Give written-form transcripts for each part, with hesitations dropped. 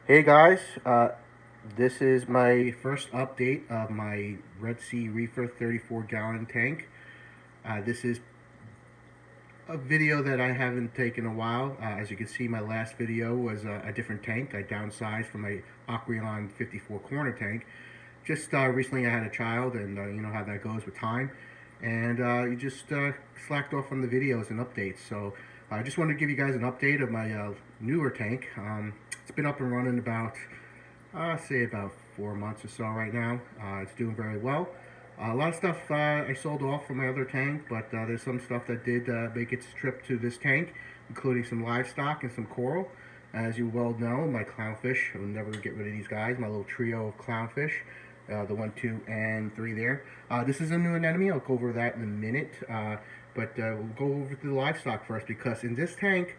Hey guys, this is my first update of my Red Sea Reefer 34-gallon tank. This is a video that I haven't taken in a while. As you can see, my last video was a different tank. I downsized from my Aquarion 54 corner tank. Just recently I had a child, and you know how that goes with time. And you just slacked off on the videos and updates. So I just wanted to give you guys an update of my newer tank. It's been up and running about, say about 4 months or so right now. It's doing very well. A lot of stuff I sold off from my other tank, but there's some stuff that did make its trip to this tank, including some livestock and some coral. As you well know, my clownfish, I'll never get rid of these guys, my little trio of clownfish, the 1, 2, and 3 there. This is a new anemone, I'll go over that in a minute, but we'll go over to the livestock first, because in this tank,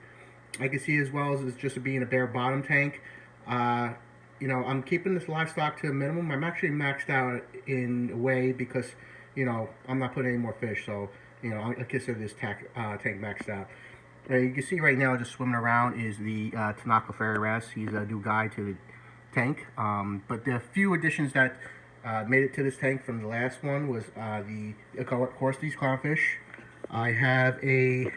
I can see as well as it's just being a bare bottom tank, you know, I'm keeping this livestock to a minimum. I'm actually maxed out in a way because, you know, I'm not putting any more fish. So, you know, I consider this tank maxed out. You can see right now just swimming around is the Tanaka Possum Wrasse. He's a new guy to the tank. But the few additions that made it to this tank from the last one was of course, these clownfish. I have a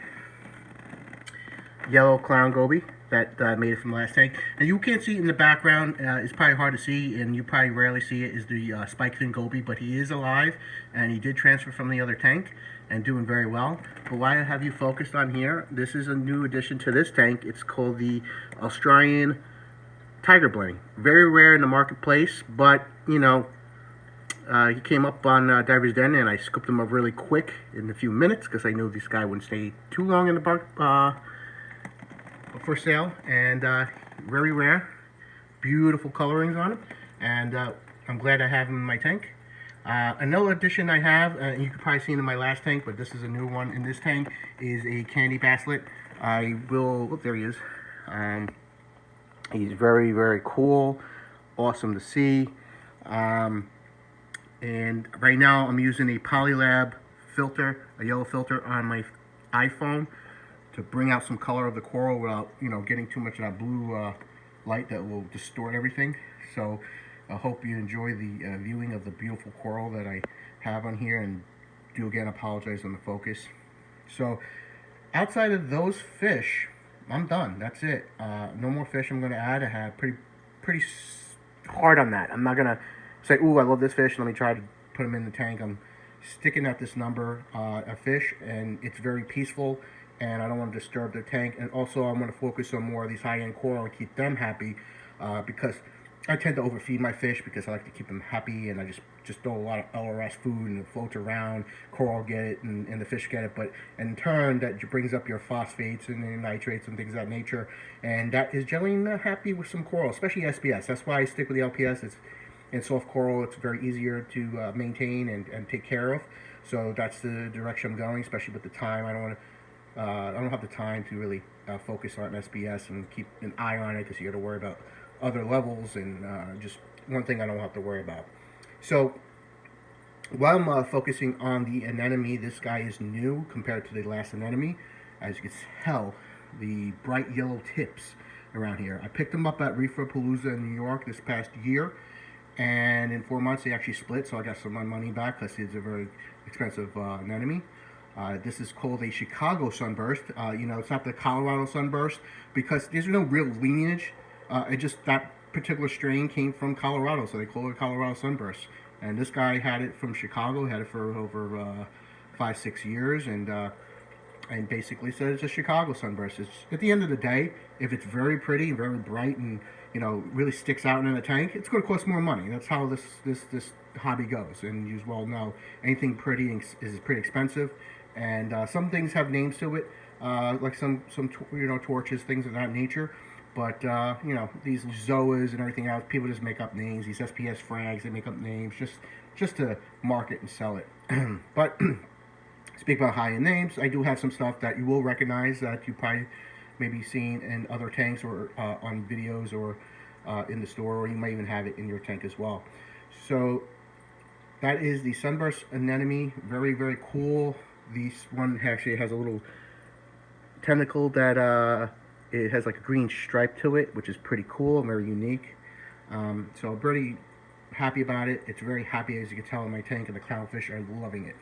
yellow clown goby that made it from the last tank. And you can't see it in the background. It's probably hard to see, and you probably rarely see it, is the spike fin goby, but he is alive, and he did transfer from the other tank and doing very well. But why I have you focused on here, this is a new addition to this tank. It's called the Australian tiger blenny. Very rare in the marketplace, but, you know, he came up on Diver's Den, and I scooped him up really quick in a few minutes because I knew this guy wouldn't stay too long in the for sale, and very rare, beautiful colorings on him, and I'm glad I have him in my tank. Another addition I have, you could probably see it in my last tank, but this is a new one in this tank, is a candy basslet. I will, oh, there he is. He's very, very cool, awesome to see. And right now I'm using a Polylab filter, a yellow filter on my iPhone, to bring out some color of the coral without, you know, getting too much of that blue light that will distort everything. So I hope you enjoy the viewing of the beautiful coral that I have on here, and do again apologize on the focus. So outside of those fish, I'm done. That's it. No more fish I'm going to add. I have pretty hard on that. I'm not going to say, ooh, I love this fish, let me try to put them in the tank. I'm sticking at this number of fish, and it's very peaceful, and I don't want to disturb the tank. And also I want to focus on more of these high-end coral and keep them happy, because I tend to overfeed my fish because I like to keep them happy, and I just throw a lot of LRS food, and it floats around, coral get it, and the fish get it, but in turn that brings up your phosphates and the nitrates and things of that nature, and that is generally not happy with some coral, especially SBS. That's why I stick with the LPS. And soft coral, it's very easier to maintain and take care of. So that's the direction I'm going, especially with the time. I don't have the time to really focus on SBS and keep an eye on it, because you got to worry about other levels, and just one thing I don't have to worry about. So while I'm focusing on the anemone, this guy is new compared to the last anemone. As you can tell, the bright yellow tips around here. I picked them up at Reefer Palooza in New York this past year, and in 4 months they actually split, so I got some of my money back because it's a very expensive anemone. This is called a Chicago sunburst. You know, it's not the Colorado sunburst, because there's no real lineage. It just, that particular strain came from Colorado, so they call it Colorado sunburst. And this guy had it from Chicago, had it for over 5-6 years, and basically said it's a Chicago sunburst. It's, at the end of the day, if it's very pretty and very bright and, you know, really sticks out in a tank, it's going to cost more money. That's how this hobby goes. And you well know, anything pretty is pretty expensive. And some things have names to it, like some you know, torches, things of that nature. But you know, these Zoas and everything else, people just make up names. These SPS frags, they make up names just to market and sell it. But speak about high-end names, I do have some stuff that you will recognize that you probably maybe seen in other tanks, or on videos, or in the store, or you might even have it in your tank as well. So that is the Sunburst Anemone. Very, very cool. This one actually has a little tentacle that it has like a green stripe to it, which is pretty cool and very unique. So I'm pretty happy about it. It's very happy, as you can tell in my tank, and the clownfish are loving it.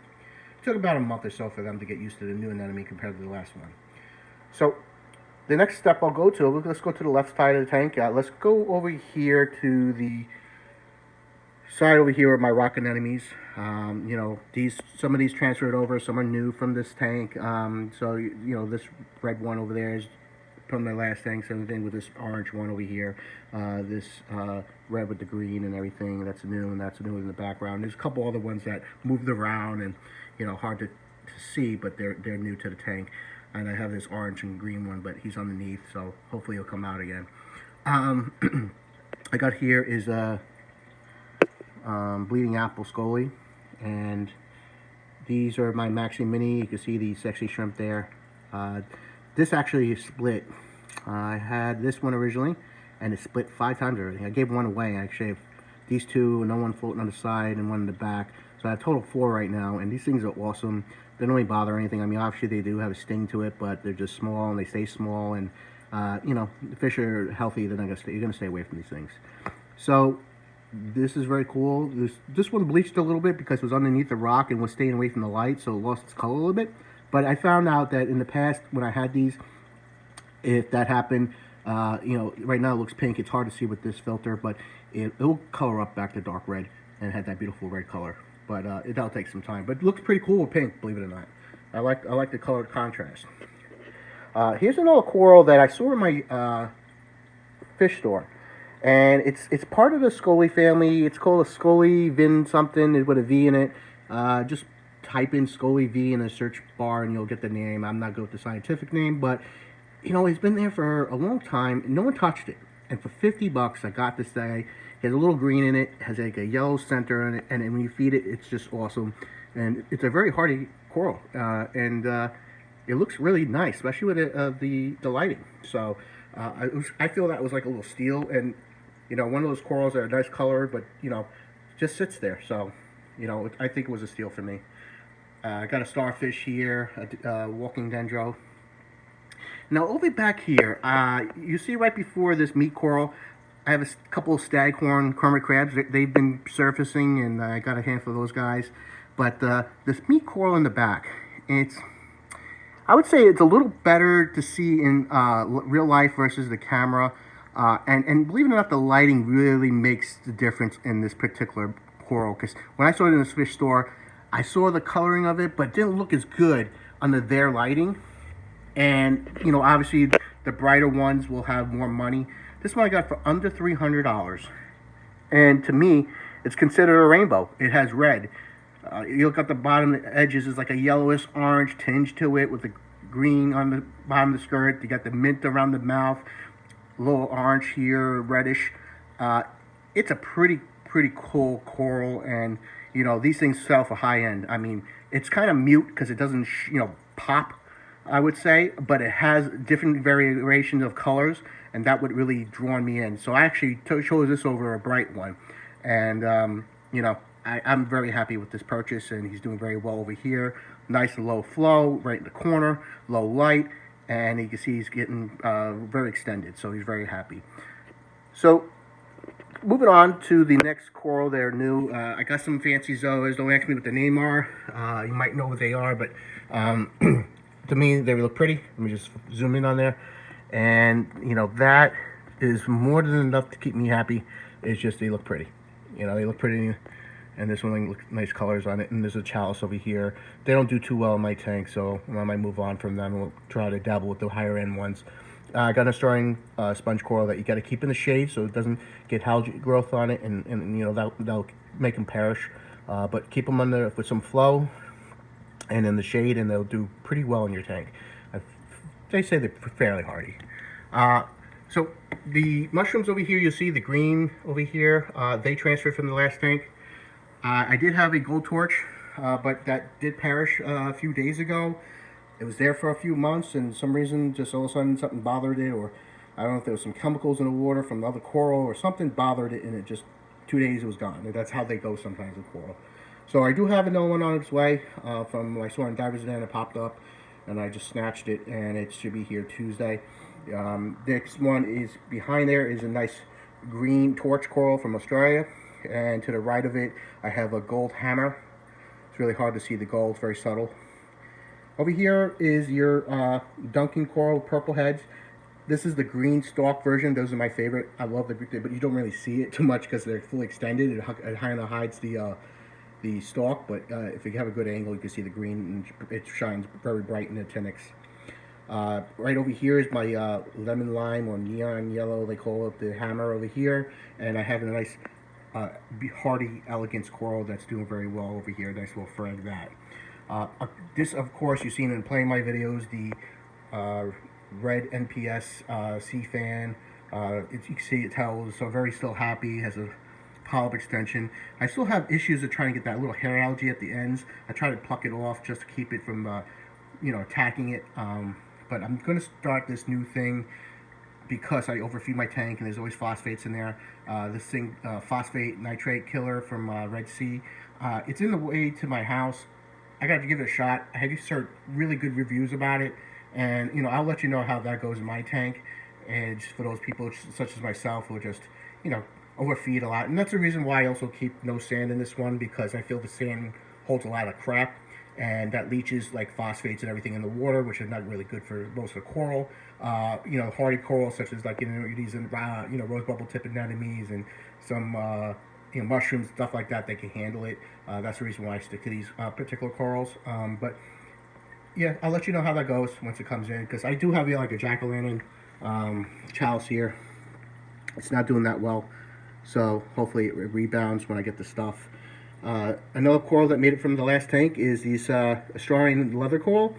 It took about a month or so for them to get used to the new anemone compared to the last one. So the next step I'll go to, let's go to the left side of the tank. Let's go over here to the side over here of my rock anemones. You know, some of these transferred over, some are new from this tank. So you know, this red one over there is from my last tank. Same thing with this orange one over here. This red with the green and everything, that's new, and that's new in the background. There's a couple other ones that moved around and, you know, hard to see, but they're new to the tank. And I have this orange and green one, but he's underneath, so hopefully he'll come out again. I got here is bleeding apple Scoly, and these are my Maxi Mini. You can see the sexy shrimp there. This actually is split. I had this one originally, and it split 5 times already. I gave one away. I actually have these two, and one floating on the side and one in the back. So I have a total of 4 right now, and these things are awesome. They don't really bother anything. I mean, obviously they do have a sting to it, but they're just small and they stay small. And you know, the fish are healthy. They're not gonna stay. You're gonna stay away from these things. So this is very cool. This one bleached a little bit because it was underneath the rock and was staying away from the light, so it lost its color a little bit. But I found out that in the past, when I had these, if that happened, you know, right now it looks pink. It's hard to see with this filter, but it'll color up back to dark red and had that beautiful red color. But that'll take some time. But it looks pretty cool with pink, believe it or not. I like the color contrast. Here's another coral that I saw in my fish store, and it's part of the Scoly family. It's called a Scoly Vin something with a V in it. Just type in Scoly V in a search bar and you'll get the name. I'm not good with the scientific name, but you know, it's been there for a long time. No one touched it, and for 50 bucks, I got this thing. It has a little green in it, has like a yellow center in it, and when you feed it, it's just awesome. And it's a very hardy coral, and it looks really nice, especially with the lighting. So I feel that was like a little steal, and you know, one of those corals that are nice colored, but you know, just sits there. So you know, I think it was a steal for me. I got a starfish here, a walking dendro. Now over back here, you see right before this meat coral, I have a couple of Staghorn Hermit crabs. They've been surfacing, and I got a handful of those guys. But this meat coral in the back, I would say it's a little better to see in real life versus the camera. And believe it or not, the lighting really makes the difference in this particular coral. Because when I saw it in this fish store, I saw the coloring of it, but it didn't look as good under their lighting. And, you know, obviously the brighter ones will have more money. This one I got for under $300. And to me, it's considered a rainbow. It has red. You look at the bottom edges, is like a yellowish orange tinge to it with the green on the bottom of the skirt. You got the mint around the mouth, a little orange here, reddish. It's a pretty cool coral, and you know, these things sell for high end. I mean, it's kind of mute because it doesn't, you know, pop, I would say, but it has different variations of colors, and that would really draw me in. So I actually chose this over a bright one, and you know, I'm very happy with this purchase, and he's doing very well over here. Nice and low flow, right in the corner, low light, and you can see he's getting very extended, so he's very happy. So moving on to the next coral, they're new. I got some fancy Zoas. Don't ask me what the name are. You might know what they are, but to me, they look pretty. Let me just zoom in on there. And, you know, that is more than enough to keep me happy. It's just they look pretty. You know, they look pretty. And this one looks nice colors on it. And there's a chalice over here. They don't do too well in my tank, so I might move on from them. We'll try to dabble with the higher end ones. I got a starring sponge coral that you got to keep in the shade so it doesn't get algae growth on it, and you know, that'll make them perish. But keep them under with some flow and in the shade, and they'll do pretty well in your tank. They say they're fairly hardy. So the mushrooms over here, you see the green over here, they transferred from the last tank. I did have a gold torch, but that did perish a few days ago. It was there for a few months, and some reason, just all of a sudden, something bothered it, or I don't know if there was some chemicals in the water from the other coral, or something bothered it, and it just, 2 days it was gone. And that's how they go sometimes with coral. So I do have another one on its way from, I saw in Divers Den, it popped up, and I just snatched it, and it should be here Tuesday. Next one is behind there is a nice green torch coral from Australia, and to the right of it I have a gold hammer. It's really hard to see the gold, it's very subtle. Over here is your Duncan coral purple heads. This is the green stalk version. Those are my favorite. I love the, but you don't really see it too much because they're fully extended. It kind of hides the stalk, but if you have a good angle, you can see the green, and it shines very bright in the actinics. Right over here is my lemon lime or neon yellow, they call it, the hammer over here, and I have a nice hardy Elegance coral that's doing very well over here. Nice little frag that. This, of course, you've seen in playing my videos, the red NPS sea fan. You can see it tells, so very still happy, has a polyp extension. I still have issues of trying to get that little hair algae at the ends. I try to pluck it off just to keep it from, attacking it. But I'm going to start this new thing because I overfeed my tank and there's always phosphates in there. This thing, phosphate nitrate killer from Red Sea. It's in the way to my house. I got to give it a shot. I had heard really good reviews about it, and I'll let you know how that goes in my tank. And just for those people such as myself who just overfeed a lot, and that's the reason why I also keep no sand in this one, because I feel the sand holds a lot of crap, and that leaches like phosphates and everything in the water, which is not really good for most of the coral. Hardy corals such as like these rose bubble tip anemones and some mushrooms, stuff like that, they can handle it. That's the reason why I stick to these particular corals. But yeah, I'll let you know how that goes once it comes in, because I do have like a jack-o'-lantern chalice here. It's not doing that well, so hopefully it rebounds when I get the stuff. Another coral that made it from the last tank is these Australian leather coral.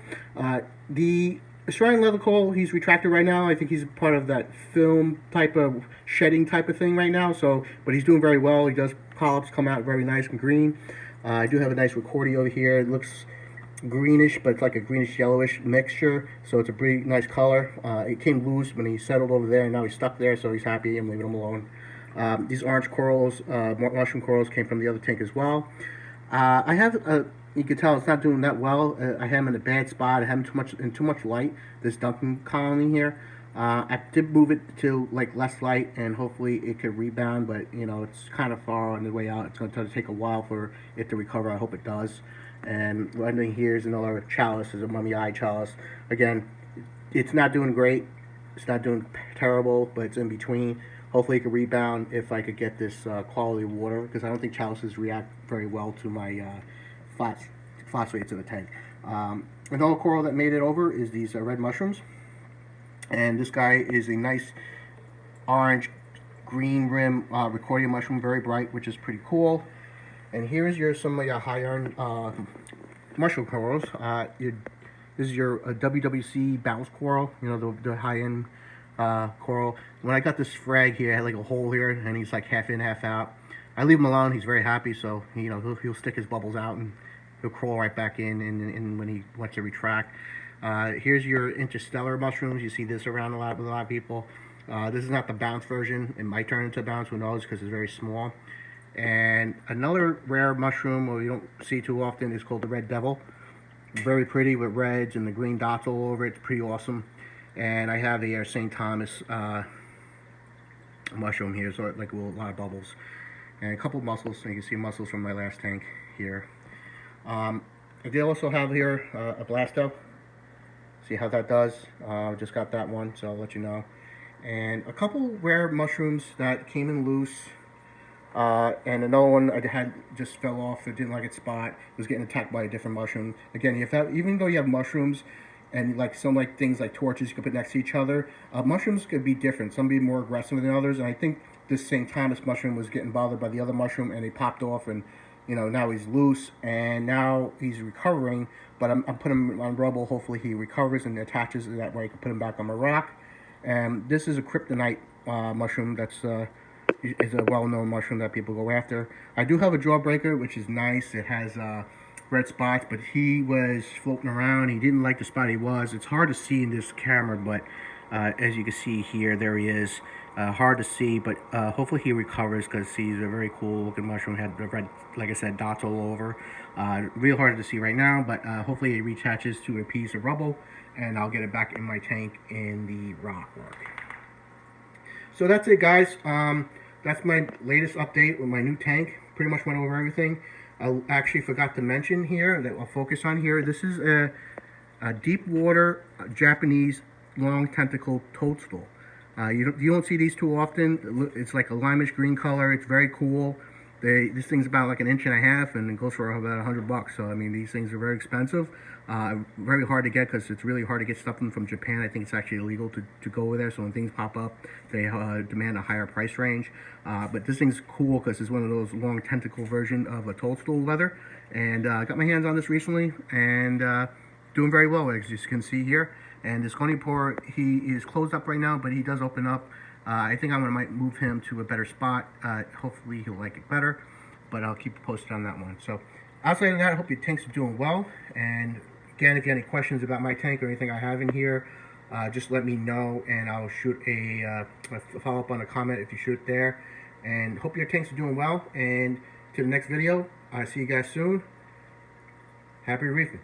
The Australian leather coral, he's retracted right now. I think he's part of that film type of shedding type of thing right now. So, but he's doing very well. He does polyps come out very nice and green. I do have a nice Ricordia over here. It looks greenish, but it's like a greenish yellowish mixture. So it's a pretty nice color. It came loose when he settled over there, and now he's stuck there. So he's happy. I'm leaving him alone. These orange corals, mushroom corals, came from the other tank as well. I have you can tell it's not doing that well. I have him in a bad spot. I have him too much light. This Duncan colony here. I did move it to like less light, and hopefully it could rebound. But it's kind of far on the way out. It's going to take a while for it to recover. I hope it does. And right in here is another chalice. Is a mummy eye chalice. Again, it's not doing great. It's not doing terrible, but it's in between. Hopefully it can rebound if I could get this quality water, because I don't think chalices react very well to my phosphates in the tank. Another coral that made it over is these red mushrooms. And this guy is a nice orange green rim Ricordia mushroom, very bright, which is pretty cool. And here is some of your high iron mushroom corals. This is your WWC bounce coral, the high end coral. When I got this frag here, I had like a hole here, and he's like half in, half out. I leave him alone. He's very happy, so he'll stick his bubbles out and he'll crawl right back in. And when he wants to retract, here's your interstellar mushrooms. You see this around a lot with a lot of people. This is not the bounce version. It might turn into bounce. Who knows? Because it's very small. And another rare mushroom, or you don't see too often, is called the red devil. Very pretty with reds and the green dots all over it. It's pretty awesome. And I have the St. Thomas mushroom here, so like a lot of bubbles. And a couple of mussels, so you can see mussels from my last tank here. I did also have here a Blasto. See how that does. Just got that one, so I'll let you know. And a couple rare mushrooms that came in loose. And another one I had just fell off. It didn't like its spot. It was getting attacked by a different mushroom. Again, even though you have mushrooms and like some things like torches you can put next to each other, mushrooms could be different. Some be more aggressive than others. And I think this St. Thomas mushroom was getting bothered by the other mushroom, and he popped off, and now he's loose, and now he's recovering. But I'm putting him on rubble. Hopefully he recovers and attaches. That way I can put him back on my rock. And this is a Kryptonite mushroom that's is a well-known mushroom that people go after. I do have a jawbreaker, which is nice. It has red spots, but he was floating around. He didn't like the spot he was. It's hard to see in this camera, but As you can see here, there he is. Hard to see, but hopefully he recovers, because he's a very cool looking mushroom. Had the red, like I said, dots all over. Real hard to see right now, but hopefully it reattaches to a piece of rubble, and I'll get it back in my tank in the rock work. So that's it, guys. That's my latest update with my new tank. Pretty much went over everything. I actually forgot to mention here that I'll focus on here. This is a Deepwater Japanese long tentacle toadstool. You don't see these too often. It's like a limeish green color. It's very cool. This thing's about like 1.5 inches, and it goes for about $100. So I mean, these things are very expensive. Very hard to get, because it's really hard to get stuff from Japan. I think it's actually illegal to go over there. So when things pop up, they demand a higher price range. But this thing's cool because it's one of those long tentacle version of a toadstool leather. And I got my hands on this recently, and doing very well, as you can see here. And this goniopora, he is closed up right now, but he does open up. I think I might move him to a better spot. Hopefully he'll like it better, but I'll keep you posted on that one. So outside of that, I hope your tanks are doing well. And again, if you have any questions about my tank or anything I have in here, just let me know, and I'll shoot a follow-up on a comment if you shoot there. And hope your tanks are doing well. And to the next video, I'll see you guys soon. Happy reefing.